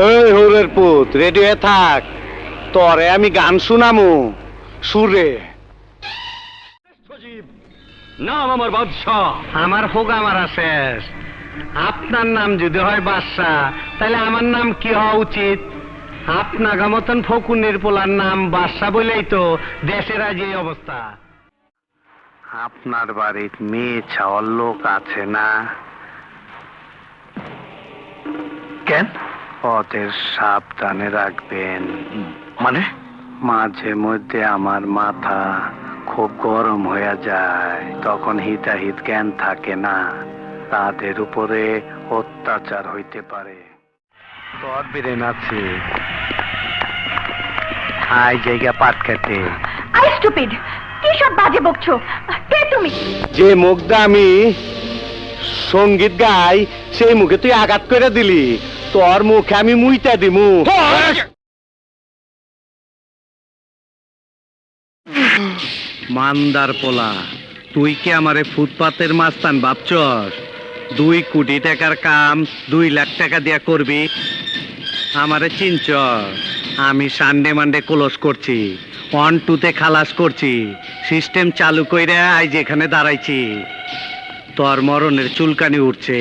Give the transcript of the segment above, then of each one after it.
এই হরের পুত রেডি হয়ে থাক, তরে আমি গান শুনামু সুরে। নাম আমার বাদশাহ। আমার হোগা মারা শেষ। আপনার নাম যদি হয় বাদশাহ, তাহলে আমার নাম কি হওয়া উচিত? আপনার মতন ফকুনের পোলার নাম বাদশাহ বলেই তো দেশের আজ এই অবস্থা। আপনার বাড়ির মেয়ে ছাওয়ার লোক আছে না? কেন? ওদের সাবধানে রাখবেন। মানে? মাঝে মধ্যে আমার মাথা খুব গরম হয়ে যায়, তখন হিতাহিত জ্ঞান থাকে না, তাদের উপরে অত্যাচার হইতে পারে। তোর বিরেন আছে হাই জায়গা পাট খেতে। আই স্টুপিড, কি সব বাজে বকছো? কে তুমি? যে মুখ দিয়ে আমি সঙ্গীত গাই, সেই মুখে তুই আঘাত করে দিলি। তোর মুখে আমি মুইতা দিমু। মান্দার পোলা, তুই কি আমারে ফুটপাতের মাস্তান ভাবছস? 2 কোটি টাকার কাম 2 লাখ টাকা দিয়া করবি? আমারে চিনছ? আমি সানডে মানডে ক্লোজ করছি, 1-2 খালাস করছি, সিস্টেম চালু কইরা আজ এখানে দাঁড়াইছি। তোর মরণের চুলকানি উঠছে,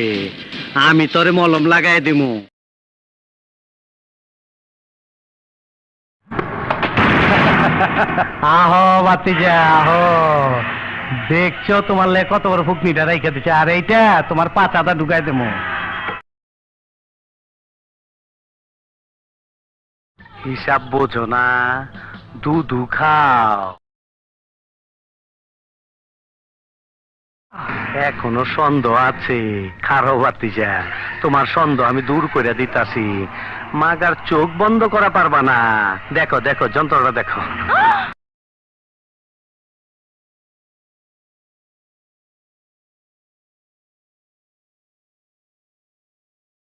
আমি তোরে মলম লাগাই দিমু। আহো বাতিজা আহো, দেখছো তোমার লে কত বড় ফুকনিটা রাইখা দিচ্ছে, আর এইটা তোমার পাচাটা ঢুকাই দেবো। হিসাব বোঝো না, দুধু খাও। এখনো সন্দেহ আছে? খারো বাতিজা, তোমার সন্দেহ আমি দূর করে দিতাছি। মাগার চোখ বন্ধ করা পারবা না। দেখো দেখো যন্ত্রটা দেখো।